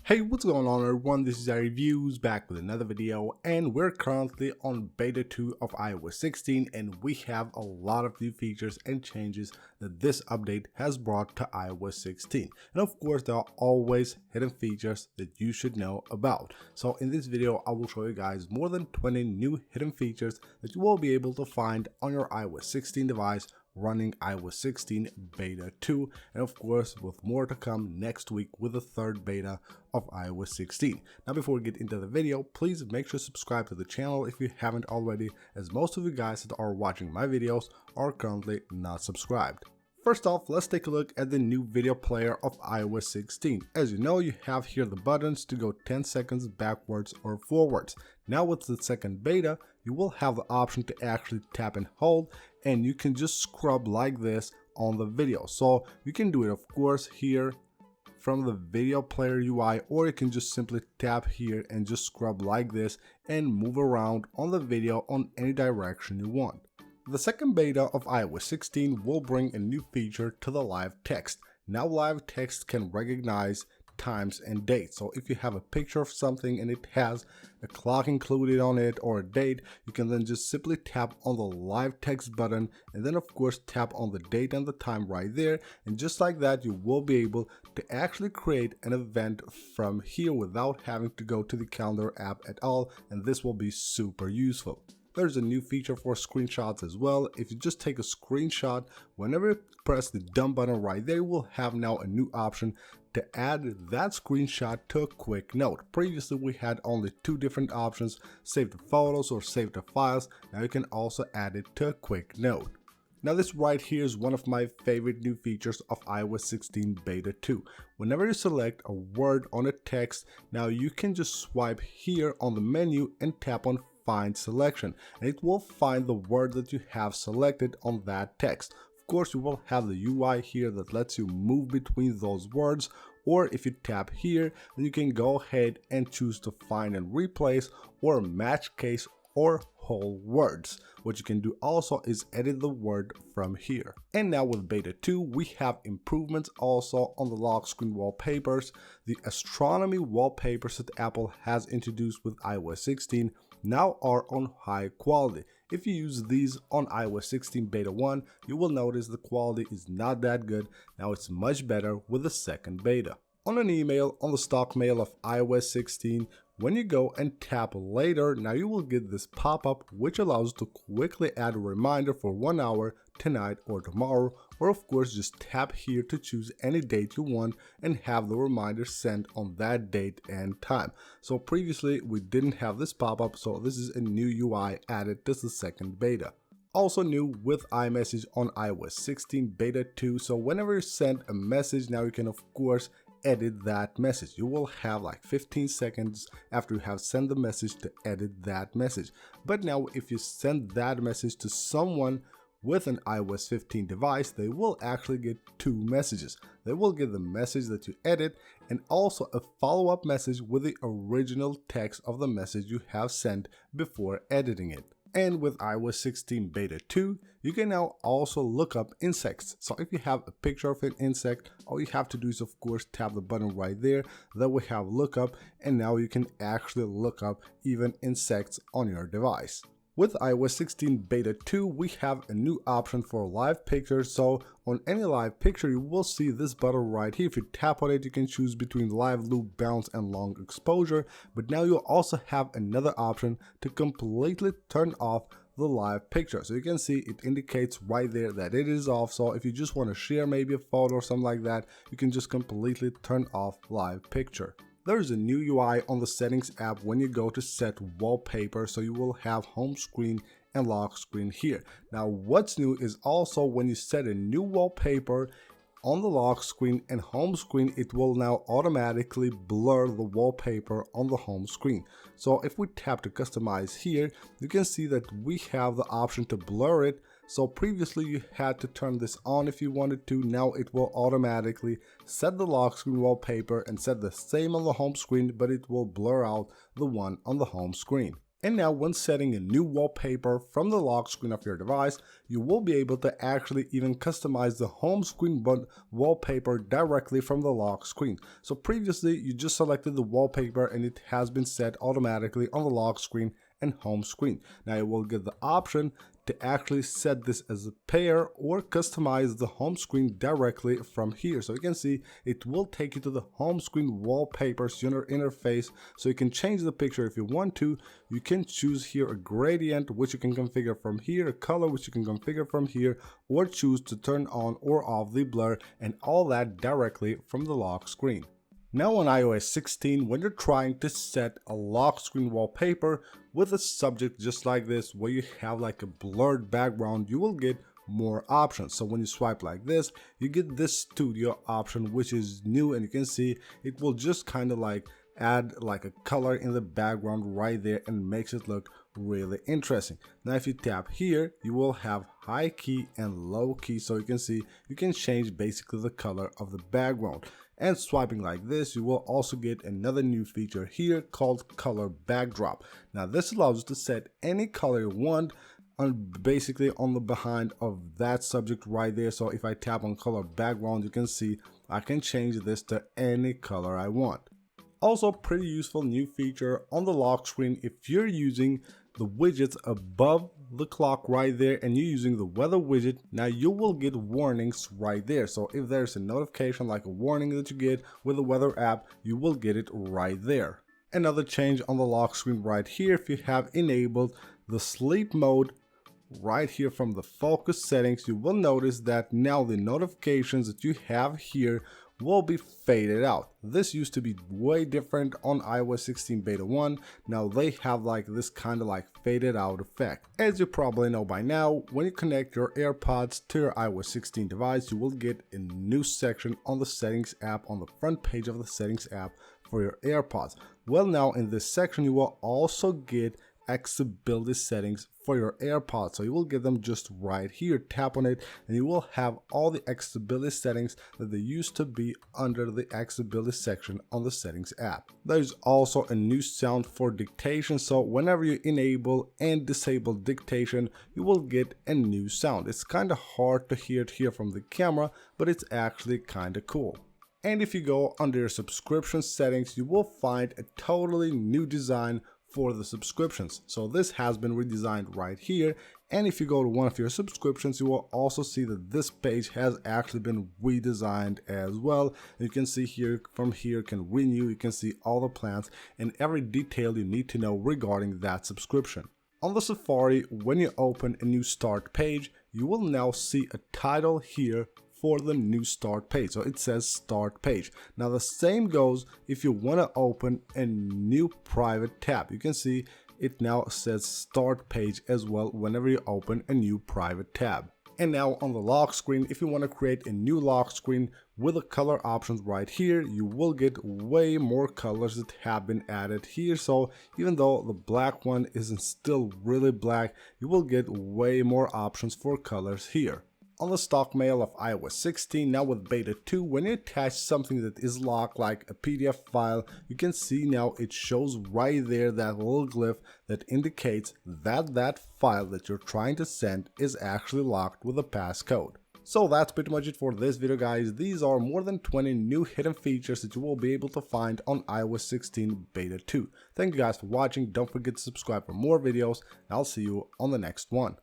Hey, what's going on everyone, this is iReviews back with another video, and we're currently on beta 2 of iOS 16 and we have a lot of new features and changes that this update has brought to iOS 16. And of course there are always hidden features that you should know about. So in this video I will show you guys more than 20 new hidden features that you will be able to find on your iOS 16 device running iOS 16 beta 2, and of course with more to come next week with the third beta of iOS 16. Now before we get into the video, please make sure to subscribe to the channel if you haven't already, as most of you guys that are watching my videos are currently not subscribed. First off, let's take a look at the new video player of iOS 16. As you know, you have here the buttons to go 10 seconds backwards or forwards. Now with the second beta, you will have the option to actually tap and hold, and you can just scrub like this on the video. So you can do it of course here from the video player UI, or you can just simply tap here and just scrub like this and move around on the video on any direction you want. The second beta of iOS 16 will bring a new feature to the live text. Now live text can recognize times and dates. So if you have a picture of something and it has a clock included on it or a date, you can then just simply tap on the live text button and then of course tap on the date and the time right there, and just like that you will be able to actually create an event from here without having to go to the calendar app at all, and this will be super useful. There's a new feature for screenshots as well. If you just take a screenshot, whenever you press the done button right there, you will have now a new option to add that screenshot to a quick note. Previously we had only two different options, save the photos or save the files. Now you can also add it to a quick note. Now this right here is one of my favorite new features of iOS 16 beta 2. Whenever you select a word on a text, now you can just swipe here on the menu and tap on Find Selection, and it will find the word that you have selected on that text. Of course you will have the UI here that lets you move between those words, or if you tap here then you can go ahead and choose to find and replace or match case or whole words. What you can do also is edit the word from here. And now with beta 2 we have improvements also on the lock screen wallpapers. The astronomy wallpapers that Apple has introduced with iOS 16 now are on high quality. If you use these on iOS 16 beta 1, you will notice the quality is not that good. Now it's much better with the second beta. On an email on the stock mail of iOS 16, when you go and tap later, now you will get this pop-up which allows you to quickly add a reminder for 1 hour, tonight or tomorrow, or of course just tap here to choose any date you want and have the reminder sent on that date and time. So previously we didn't have this pop-up, so this is a new UI added to the second beta. Also new with iMessage on iOS 16 beta 2, so whenever you send a message, now you can of course edit that message. You will have like 15 seconds after you have sent the message to edit that message. But now if you send that message to someone with an iOS 15 device, they will actually get two messages. They will get the message that you edit and also a follow-up message with the original text of the message you have sent before editing it. And with iOS 16 beta 2, you can now also look up insects. So if you have a picture of an insect, all you have to do is of course tap the button right there. Then we have lookup, and now you can actually look up even insects on your device. With iOS 16 beta 2, we have a new option for live pictures. So on any live picture, you will see this button right here. If you tap on it, you can choose between live, loop, bounce, and long exposure. But now you'll also have another option to completely turn off the live picture. So you can see it indicates right there that it is off. So if you just want to share maybe a photo or something like that, you can just completely turn off live picture. There's a new UI on the settings app when you go to set wallpaper, so you will have home screen and lock screen here. Now what's new is also when you set a new wallpaper on the lock screen and home screen, it will now automatically blur the wallpaper on the home screen. So if we tap to customize here, you can see that we have the option to blur it. So previously you had to turn this on if you wanted to. Now it will automatically set the lock screen wallpaper and set the same on the home screen, but it will blur out the one on the home screen. And now when setting a new wallpaper from the lock screen of your device, you will be able to actually even customize the home screen wallpaper directly from the lock screen. So previously you just selected the wallpaper and it has been set automatically on the lock screen and home screen. Now you will get the option to actually set this as a pair or customize the home screen directly from here. So you can see it will take you to the home screen wallpapers interface, so you can change the picture if you want to. You can choose here a gradient which you can configure from here, a color which you can configure from here, or choose to turn on or off the blur, and all that directly from the lock screen. Now on iOS 16, when you're trying to set a lock screen wallpaper with a subject just like this, where you have like a blurred background, you will get more options. So when you swipe like this, you get this studio option, which is new, and you can see it will just kind of like add like a color in the background right there and makes it look really interesting. Now if you tap here, you will have high key and low key, so you can see you can change basically the color of the background. And swiping like this, you will also get another new feature here called color backdrop. Now this allows you to set any color you want basically on the behind of that subject right there. So if I tap on color background, you can see I can change this to any color I want. Also pretty useful new feature on the lock screen if you're using the widgets above the clock right there and you're using the weather widget. Now you will get warnings right there. So if there's a notification like a warning that you get with the weather app, you will get it right there. Another change on the lock screen right here, if you have enabled the sleep mode right here from the focus settings, you will notice that now the notifications that you have here will be faded out. This used to be way different on iOS 16 beta 1. Now they have like this kind of like faded out effect. As you probably know by now, when you connect your AirPods to your iOS 16 device, you will get a new section on the settings app, on the front page of the settings app for your AirPods. Well, now in this section you will also get accessibility settings for your AirPods. So you will get them just right here. Tap on it and you will have all the accessibility settings that they used to be under the accessibility section on the settings app. There's also a new sound for dictation. So whenever you enable and disable dictation, you will get a new sound. It's kind of hard to hear it here from the camera, but it's actually kind of cool. And if you go under your subscription settings, you will find a totally new design for the subscriptions. So this has been redesigned right here, and if you go to one of your subscriptions, you will also see that this page has actually been redesigned as well. You can see here, from here, you can renew, you can see all the plans and every detail you need to know regarding that subscription. On the Safari, when you open a new start page, you will now see a title here for the new start page. So it says start page. Now the same goes if you want to open a new private tab. You can see it now says start page as well whenever you open a new private tab. And now on the lock screen, if you want to create a new lock screen with the color options right here, you will get way more colors that have been added here. So even though the black one isn't still really black, you will get way more options for colors here. On the stock mail of iOS 16, now with beta 2, when you attach something that is locked like a PDF file, you can see now it shows right there that little glyph that indicates that that file that you're trying to send is actually locked with a passcode. So that's pretty much it for this video, guys. These are more than 20 new hidden features that you will be able to find on iOS 16 beta 2. Thank you guys for watching. Don't forget to subscribe for more videos, and I'll see you on the next one.